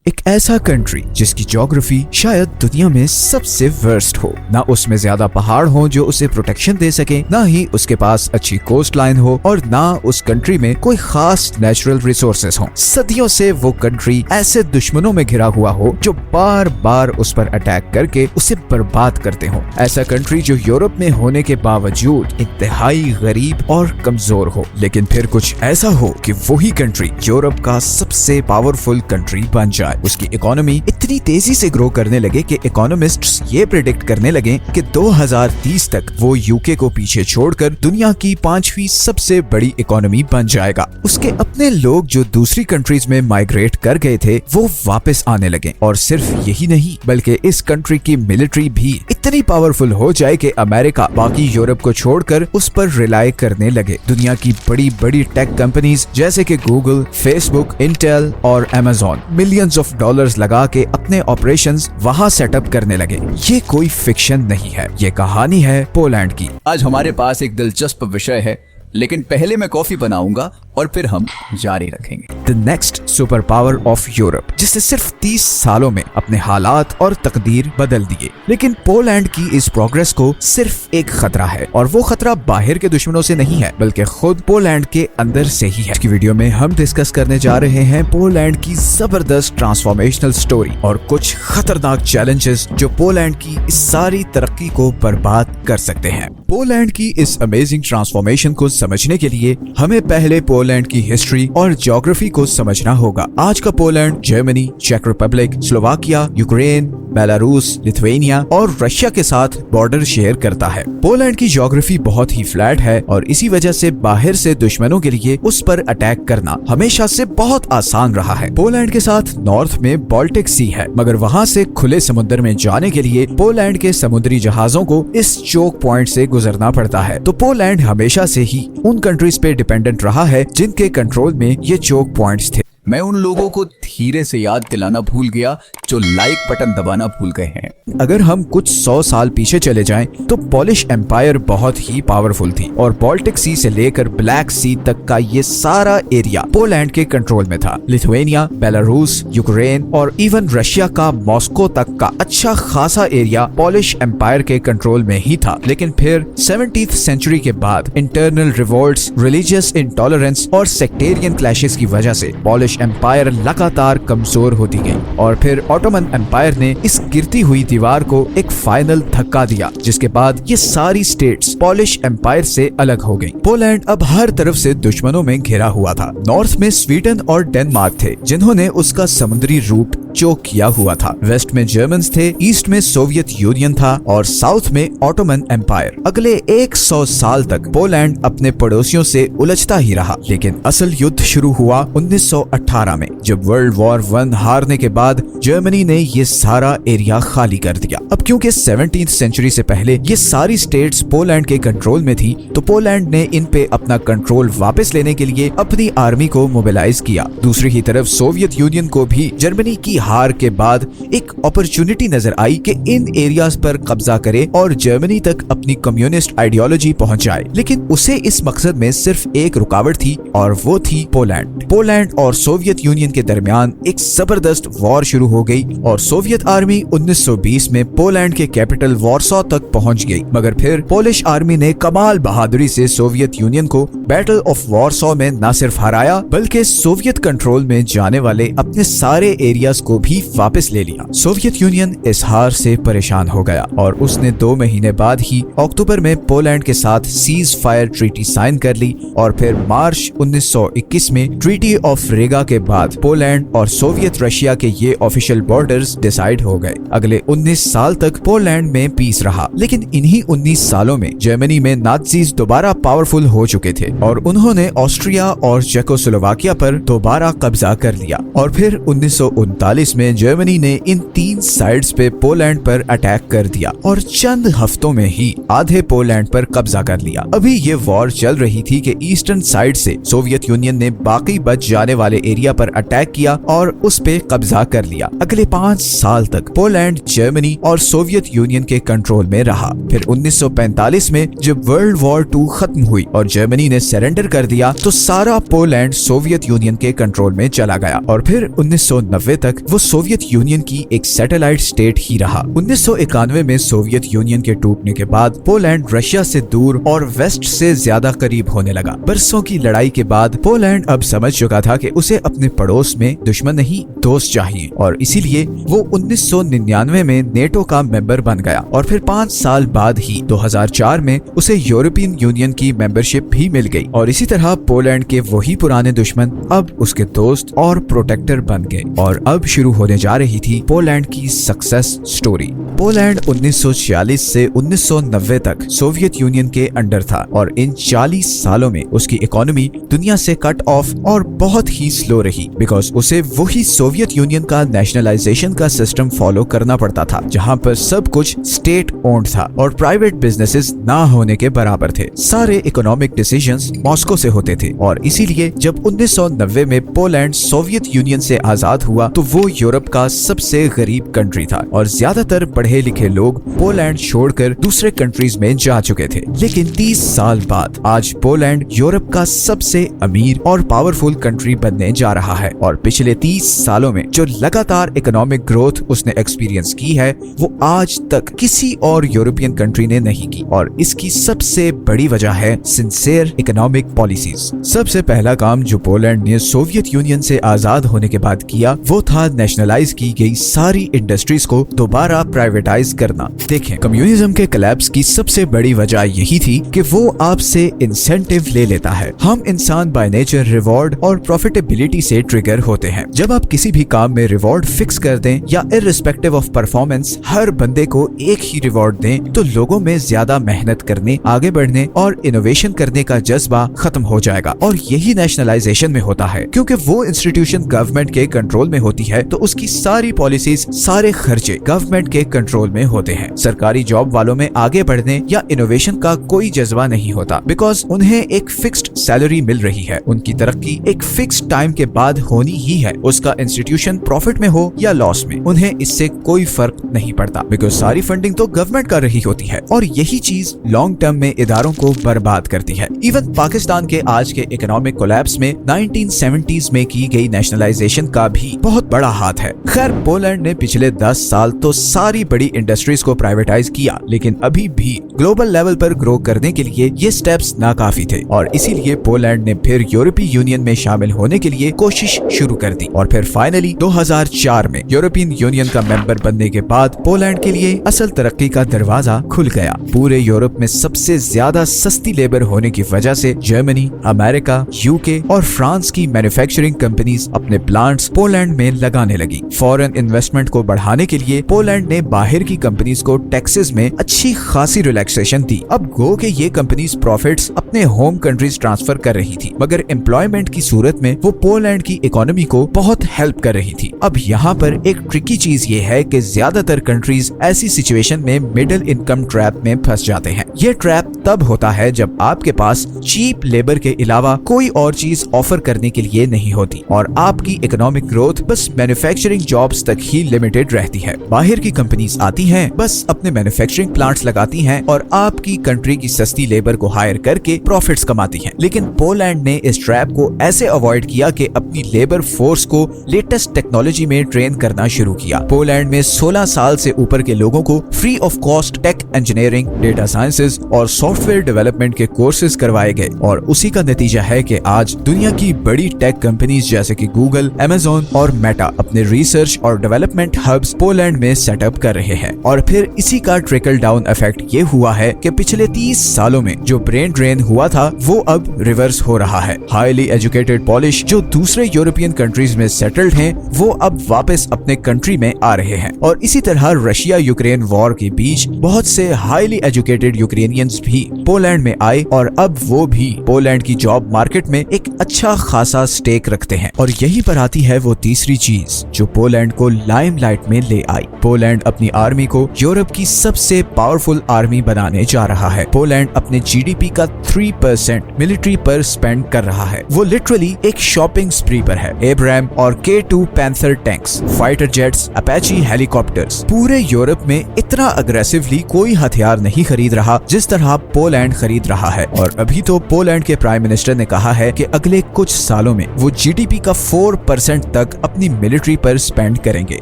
एक ऐसा कंट्री जिसकी ज्योग्राफी शायद दुनिया में सबसे वर्स्ट हो। ना उसमें ज्यादा पहाड़ हो जो उसे प्रोटेक्शन दे सके, ना ही उसके पास अच्छी कोस्ट लाइन हो और ना उस कंट्री में कोई खास नेचुरल रिसोर्सेस हो। सदियों से वो कंट्री ऐसे दुश्मनों में घिरा हुआ हो जो बार बार उस पर अटैक करके उसे बर्बाद करते हो। ऐसा कंट्री जो यूरोप में होने के बावजूद इंतहाई गरीब और कमजोर हो, लेकिन फिर कुछ ऐसा हो कि वही कंट्री यूरोप का सबसे पावरफुल कंट्री बन जाए। उसकी इकोनॉमी इतनी तेजी से ग्रो करने लगे कि इकोनॉमिस्ट्स ये प्रेडिक्ट करने लगे कि 2030 तक वो यूके को पीछे छोड़कर दुनिया की 5वीं सबसे बड़ी इकोनॉमी बन जाएगा। उसके अपने लोग जो दूसरी कंट्रीज में माइग्रेट कर गए थे वो वापस आने लगे, और सिर्फ यही नहीं बल्कि इस कंट्री की मिलिट्री भी इतनी पावरफुल हो जाए कि अमेरिका बाकी यूरोप को छोड़कर उस पर रिलाई करने लगे। दुनिया की बड़ी बड़ी टेक कंपनीज जैसे कि गूगल, फेसबुक, इंटेल और अमेज़न मिलियंस ऑफ डॉलर्स लगा के अपने ऑपरेशंस वहां सेटअप करने लगे। ये कोई फिक्शन नहीं है, ये कहानी है पोलैंड की। आज हमारे पास एक दिलचस्प विषय है, लेकिन पहले मैं कॉफी बनाऊंगा और फिर हम जारी रखेंगे। The next super power of Europe, जिसने सिर्फ 30 सालों में अपने हालात और तकदीर बदल दिए। लेकिन पोलैंड की इस प्रोग्रेस को सिर्फ एक खतरा है, और वो खतरा बाहर के दुश्मनों से नहीं है बल्कि खुद पोलैंड के अंदर से ही है। इस वीडियो में हम डिस्कस करने जा रहे हैं पोलैंड की जबरदस्त ट्रांसफॉर्मेशनल स्टोरी और कुछ खतरनाक चैलेंजेस जो पोलैंड की इस सारी तरक्की को बर्बाद कर सकते हैं। पोलैंड की इस अमेजिंग ट्रांसफॉर्मेशन को समझने के लिए हमें पहले पोलैंड की हिस्ट्री और ज्योग्राफी को समझना होगा। आज का पोलैंड जर्मनी, चेक Republic, Slovakia, Ukraine, Belarus, Lithuania और रशिया के साथ बॉर्डर शेयर करता है। पोलैंड की ज्योग्राफी बहुत ही फ्लैट है और इसी वजह से बाहर से दुश्मनों के लिए उस पर अटैक करना हमेशा से बहुत आसान रहा है। पोलैंड के साथ नॉर्थ में बाल्टिक सी है, मगर वहाँ से खुले समुद्र में जाने के लिए पोलैंड के समुद्री जहाजों को इस चोक पॉइंट से गुजरना पड़ता है। तो पोलैंड हमेशा से ही उन कंट्रीज पे डिपेंडेंट रहा है जिनके कंट्रोल में ये चोक पॉइंट्स थे। मैं उन लोगों को धीरे से याद दिलाना भूल गया जो लाइक बटन दबाना भूल गए हैं। अगर हम कुछ 100 साल पीछे चले जाएं, तो पॉलिश एम्पायर बहुत ही पावरफुल थी और बाल्टिक सी से लेकर ब्लैक सी तक का ये सारा एरिया पोलैंड के कंट्रोल में था। लिथुआनिया, बेलारूस, यूक्रेन और इवन रशिया का मॉस्को तक का अच्छा खासा एरिया पॉलिश एम्पायर के कंट्रोल में ही था। लेकिन फिर 17th सेंचुरी के बाद इंटरनल रिवोल्ट्स, रिलीजियस इंटॉलरेंस और सेक्टेरियन क्लैशेस की वजह से पॉलिश एम्पायर लगातार कमजोर होती गई, और फिर ऑटोमन एम्पायर ने इस गिरती हुई दीवार को एक फाइनल धक्का दिया, जिसके बाद ये सारी स्टेट्स पॉलिश एम्पायर से अलग हो गईं। पोलैंड अब हर तरफ से दुश्मनों में घिरा हुआ था। नॉर्थ में स्वीडन और डेनमार्क थे जिन्होंने उसका समुद्री रूट चोक किया हुआ था। वेस्ट में जर्मन्स थे, ईस्ट में सोवियत यूनियन था और साउथ में ऑटोमन एम्पायर। अगले 100 साल तक पोलैंड अपने पड़ोसियों से उलझता ही रहा, लेकिन असल युद्ध शुरू हुआ 1918 में, जब वर्ल्ड वॉर 1 हारने के बाद जर्मनी ने ये सारा एरिया खाली कर दिया। अब क्योंकि 17th सेंचुरी से पहले ये सारी स्टेट्स पोलैंड के कंट्रोल में थी, तो पोलैंड ने इन पे अपना कंट्रोल वापस लेने के लिए अपनी आर्मी को मोबिलाइज किया। दूसरी ही तरफ सोवियत यूनियन को भी जर्मनी की हार के बाद एक अपॉर्चुनिटी नजर आई कि इन एरियाज पर कब्जा करे और जर्मनी तक अपनी कम्युनिस्ट आइडियोलॉजी पहुंचाए। लेकिन उसे इस मकसद में सिर्फ एक रुकावट थी, और वो थी पोलैंड। पोलैंड और सोवियत यूनियन के दरमियान एक जबरदस्त वॉर शुरू हो गई और सोवियत आर्मी 1920 में पोलैंड के कैपिटल वॉर्सो तक पहुंच गई। मगर फिर पोलिश आर्मी ने कमाल बहादुरी से सोवियत यूनियन को बैटल ऑफ वॉर्सो में न सिर्फ हराया, बल्कि सोवियत कंट्रोल में जाने वाले अपने सारे एरियाज को भी वापस ले लिया। सोवियत यूनियन इस हार से परेशान हो गया और उसने 2 महीने बाद ही अक्टूबर में पोलैंड के साथ सीज फायर ट्रीटी साइन कर ली, और फिर मार्च 1921 में ट्रीटी ऑफ रेगा के बाद पोलैंड और सोवियत रशिया के ये ऑफिशियल बॉर्डर्स डिसाइड हो गए। अगले 19 साल तक पोलैंड में पीस रहा, लेकिन इन्हीं 19 सालों में जर्मनी में नाज़ीज दोबारा पावरफुल हो चुके थे और उन्होंने ऑस्ट्रिया और चेकोस्लोवाकिया पर दोबारा कब्जा कर लिया। और फिर 1939 में जर्मनी ने इन 3 साइड्स पे पोलैंड पर अटैक कर दिया और चंद हफ्तों में ही आधे पोलैंड पर कब्जा कर लिया। अभी ये वॉर चल रही थी कि ईस्टर्न साइड से सोवियत यूनियन ने बाकी बच जाने वाले एरिया पर अटैक किया और उस पे कब्जा कर लिया। अगले 5 साल तक पोलैंड जर्मनी और सोवियत यूनियन के कंट्रोल में रहा। फिर 1945 में जब वर्ल्ड वॉर 2 खत्म हुई और जर्मनी ने सरेंडर कर दिया, तो सारा पोलैंड सोवियत यूनियन के कंट्रोल में चला गया। और फिर 1990 तक वो सोवियत यूनियन की एक सैटेलाइट स्टेट ही रहा। 1991 में सोवियत यूनियन के टूटने के बाद पोलैंड रशिया से दूर और वेस्ट से ज्यादा करीब होने लगा। बरसों की लड़ाई के बाद पोलैंड अब समझ चुका था कि उसे अपने पड़ोस में दुश्मन नहीं दोस्त चाहिए, और इसीलिए वो 1999 में नेटो का मेंबर बन गया और फिर 5 साल बाद ही 2004 में उसे यूरोपियन यूनियन की मेंबरशिप भी मिल गई। और इसी तरह पोलैंड के वही पुराने दुश्मन अब उसके दोस्त और प्रोटेक्टर बन गए। और अब शुरू होने जा रही थी पोलैंड की सक्सेस स्टोरी। पोलैंड 1946 से 1990 तक सोवियत यूनियन के अंडर था और इन 40 सालों में उसकी इकोनॉमी दुनिया से कट ऑफ और बहुत ही स्लो रही, बिकॉज उसे वही सोवियत यूनियन का नेशनलाइजेशन का सिस्टम फॉलो करना पड़ता था, जहां पर सब कुछ स्टेट ओन्ड था और प्राइवेट बिजनेसेस ना होने के बराबर थे। सारे इकोनॉमिक डिसीजंस मॉस्को से होते थे और इसीलिए जब 1990 में पोलैंड सोवियत यूनियन से आजाद हुआ तो वो यूरोप का सबसे गरीब कंट्री था और ज्यादातर पढ़े लिखे लोग पोलैंड छोड़कर दूसरे कंट्रीज में जा चुके थे। लेकिन 30 साल बाद आज पोलैंड यूरोप का सबसे अमीर और पावरफुल कंट्री बनने जा रहा है और पिछले 30 सालों में जो लगातार इकोनॉमिक ग्रोथ उसने एक्सपीरियंस की है वो आज तक किसी और यूरोपियन कंट्री ने नहीं की, और इसकी सबसे बड़ी वजह है सिंसियर इकोनॉमिक पॉलिसीज। सबसे पहला काम जो पोलैंड ने सोवियत यूनियन से आजाद होने के बाद किया वो था नेशनलाइज की गई सारी इंडस्ट्रीज को दोबारा प्राइवेटाइज करना। देखें, कम्युनिज्म के कोलैप्स की सबसे बड़ी वजह यही थी कि वो आपसे इंसेंटिव ले लेता है। हम इंसान बाय नेचर रिवॉर्ड और प्रॉफिटेबिलिटी से ट्रिगर होते हैं। जब आप किसी भी काम में रिवॉर्ड फिक्स कर दें या इर्रिस्पेक्टिव ऑफ परफॉर्मेंस हर बंदे को एक ही रिवॉर्ड दें तो लोगों में ज्यादा मेहनत करने, आगे बढ़ने और इनोवेशन करने का जज्बा खत्म हो जाएगा। और यही नेशनलाइजेशन में होता है, क्योंकि वो इंस्टीट्यूशन गवर्नमेंट के कंट्रोल में होती है तो उसकी सारी पॉलिसीज, सारे खर्चे गवर्नमेंट के कंट्रोल में होते हैं। सरकारी जॉब वालों में आगे बढ़ने या इनोवेशन का कोई जज्बा नहीं होता, बिकॉज उन्हें एक फिक्स्ड सैलरी मिल रही है। उनकी तरक्की एक फिक्स्ड टाइम के बाद होनी ही है, उसका इंस्टीट्यूशन प्रॉफिट में हो या लॉस में, उन्हें इससे कोई फर्क नहीं पड़ता, बिकॉज सारी फंडिंग तो गवर्नमेंट कर रही होती है। और यही चीज लॉन्ग टर्म में इदारों को बर्बाद करती है। इवन पाकिस्तान के आज के इकोनॉमिक कोलैप्स में 1970s में की गई नेशनलाइजेशन का भी बहुत बड़ा हाथ है। खैर, पोलैंड ने पिछले 10 साल तो सारी बड़ी इंडस्ट्रीज को प्राइवेटाइज किया, लेकिन अभी भी ग्लोबल लेवल पर ग्रो करने के लिए ये स्टेप्स नाकाफी थे और इसीलिए पोलैंड ने फिर यूरोपीय यूनियन में शामिल होने के लिए कोशिश शुरू कर दी। और फिर फाइनली 2004 में यूरोपियन यूनियन का मेंबर बनने के बाद पोलैंड के लिए असल तरक्की का दरवाजा खुल गया। पूरे यूरोप में सबसे ज्यादा सस्ती लेबर होने की वजह से जर्मनी, अमेरिका, यूके और फ्रांस की मैन्युफैक्चरिंग कंपनीज अपने प्लांट्स पोलैंड में लगाने लगी। फॉरेन इन्वेस्टमेंट को बढ़ाने के लिए पोलैंड ने बाहर की कंपनीज को टैक्सेस में अच्छी खासी रिलैक्सेशन दी। अब गो के ये कंपनीज प्रॉफिट्स अपने होम कंट्रीज ट्रांसफर कर रही थी, मगर एम्प्लॉयमेंट की सूरत में वो पोलैंड की इकोनॉमी को बहुत हेल्प कर रही थी। अब यहाँ पर एक ट्रिकी चीज ये है कि ज्यादातर कंट्रीज ऐसी सिचुएशन में मिडिल इनकम ट्रैप में फंस जाते हैं। ये ट्रैप तब होता है जब आपके पास चीप लेबर के अलावा कोई और चीज ऑफर करने के लिए नहीं होती और आपकी इकोनॉमिक ग्रोथ बस मैन्युफैक्चरिंग जॉब्स तक ही लिमिटेड रहती है। बाहर की कंपनीज आती हैं, बस अपने मैन्युफैक्चरिंग प्लांट्स लगाती हैं और आपकी कंट्री की सस्ती लेबर को हायर करके प्रॉफिट्स कमाती हैं। लेकिन पोलैंड ने इस ट्रैप को ऐसे अवॉइड किया कि अपनी लेबर फोर्स को लेटेस्ट टेक्नोलॉजी में ट्रेन करना शुरू किया। पोलैंड में 16 साल से ऊपर के लोगों को free of cost tech engineering, data sciences और सॉफ्टवेयर डेवलपमेंट के कोर्सेज करवाए गए और उसी का नतीजा है कि आज दुनिया की बड़ी टेक कंपनीज जैसे कि गूगल, अमेज़न और मेटा अपने रिसर्च और डेवलपमेंट हब्स पोलैंड में सेटअप कर रहे हैं। और फिर इसी का ट्रिकल डाउन इफेक्ट ये हुआ है कि पिछले 30 सालों में जो ब्रेन ड्रेन हुआ था वो अब रिवर्स हो रहा है। हाईली एजुकेटेड पॉलिश जो दूसरे यूरोपियन कंट्रीज में सेटल्ड हैं, वो अब वापस अपने कंट्री में आ रहे हैं। और इसी तरह रशिया यूक्रेन वॉर के बीच बहुत से हाईली एजुकेटेड यूक्रेनियंस भी पोलैंड में आए और अब वो भी पोलैंड की जॉब मार्केट में एक अच्छा खासा स्टेक रखते हैं। और यहीं पर आती है वो तीसरी चीज जो पोलैंड को लाइमलाइट में ले आई। पोलैंड अपनी आर्मी को यूरोप की सबसे पावरफुल आर्मी बनाने जा रहा है। पोलैंड अपने जीडीपी का 3% मिलिट्री पर स्पेंड कर रहा है। वो लिटरली एक शॉपिंग स्प्री पर है। एब्राम और K2 panther tanks, fighter jets, Apache helicopters, पूरे यूरोप में इतना अग्रेसिवली कोई हथियार नहीं खरीद रहा जिस तरह पोलैंड खरीद रहा है। और अभी तो पोलैंड के प्राइम मिनिस्टर ने कहा है कि अगले कुछ सालों में वो जीडीपी का 4% तक अपनी मिलिट्री पर स्पेंड करेंगे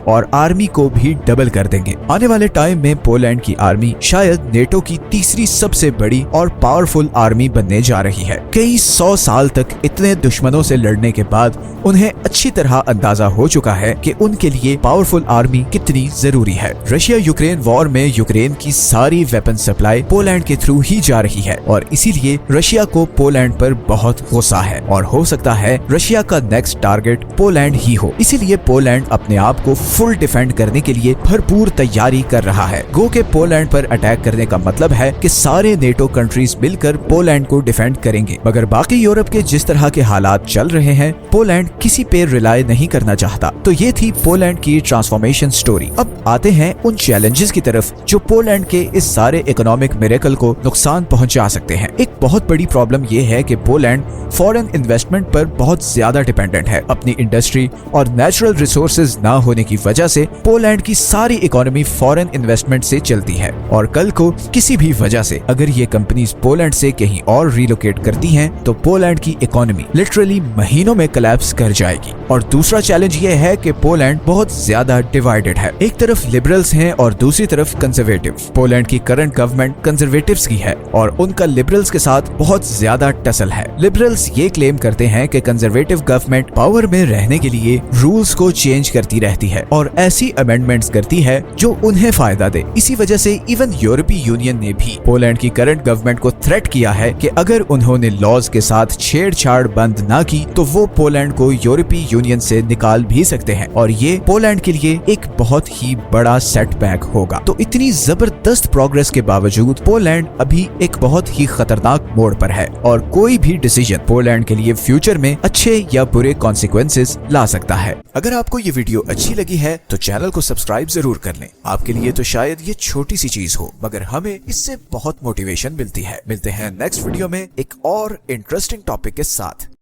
और आर्मी को भी डबल कर देंगे। आने वाले टाइम में पोलैंड की आर्मी शायद नेटो की तीसरी सबसे बड़ी और पावरफुल आर्मी बनने जा रही है। कई 100 साल तक इतने दुश्मनों से लड़ने के बाद उन्हें अच्छी तरह अंदाजा हो चुका है कि उनके लिए पावरफुल आर्मी कितनी जरूरी है। रशिया यूक्रेन वॉर में यूक्रेन की सारी वेपन सप्लाई पोलैंड के थ्रू ही जा रही है और इसीलिए रशिया को पोलैंड पर बहुत गुस्सा है और हो सकता है रशिया का नेक्स्ट टारगेट पोलैंड ही हो। इसीलिए पोलैंड अपने आप को फुल डिफेंड करने के लिए भरपूर तैयारी कर रहा है। गो के पोलैंड पर अटैक करने का मतलब है कि सारे नेटो कंट्रीज मिलकर पोलैंड को डिफेंड करेंगे। मगर बाकी यूरोप के जिस तरह के हालात चल रहे हैं, पोलैंड किसी पे रिलाय नहीं करना चाहता। तो ये थी पोलैंड की ट्रांसफॉर्मेशन स्टोरी। अब आते हैं उन चैलेंजेस की तरफ जो पोलैंड के इस सारे इकोनॉमिक मिरेकल को नुकसान पहुंचा सकते हैं। एक बहुत बड़ी प्रॉब्लम ये है कि पोलैंड फॉरेन इन्वेस्टमेंट पर बहुत ज्यादा डिपेंडेंट है। अपनी इंडस्ट्री और नेचुरल रिसोर्सेज ना होने की वजह से पोलैंड की सारी इकोनॉमी फॉरेन इन्वेस्टमेंट से चलती है और कल को किसी भी वजह से अगर ये कंपनीज पोलैंड से कहीं और रिलोकेट करती हैं तो पोलैंड की इकोनॉमी लिटरली महीनों में कोलैप्स कर जाएगी। और दूसरा चैलेंज ये है कि पोलैंड बहुत ज्यादा डिवाइडेड है। एक तरफ लिबरल्स हैं और दूसरी तरफ कंजर्वेटिव। पोलैंड की करंट गवर्नमेंट कंजर्वेटिव्स की है और उनका लिबरल्स के साथ बहुत ज्यादा टसल है। लिबरल्स ये क्लेम करते हैं कि कंजर्वेटिव गवर्नमेंट पावर में रहने के लिए रूल्स को चेंज करती रहती है और ऐसी अमेंडमेंट्स करती है जो उन्हें फायदा दे। इसी वजह से इवन यूरोपीय यूनियन ने भी पोलैंड की करंट गवर्नमेंट को थ्रेट किया है कि अगर उन्होंने लॉज के साथ छेड़छाड़ बंद ना की तो वो पोलैंड को यूरोपीय यूनियन से निकाल भी सकते हैं और ये पोलैंड के लिए एक बहुत ही बड़ा सेटबैक होगा। तो इतनी जबरदस्त प्रोग्रेस के बावजूद पोलैंड अभी एक बहुत ही खतरनाक मोड़ पर है और कोई भी डिसीजन पोलैंड के लिए फ्यूचर में अच्छे या बुरे कॉन्सिक्वेंसेस ला सकता है। अगर आपको ये वीडियो अच्छी लगी है तो चैनल को सब्सक्राइब जरूर कर लें। आपके लिए तो शायद ये छोटी सी चीज हो मगर हमें इससे बहुत मोटिवेशन मिलती है। मिलते हैं नेक्स्ट वीडियो में एक और इंटरेस्टिंग टॉपिक के साथ।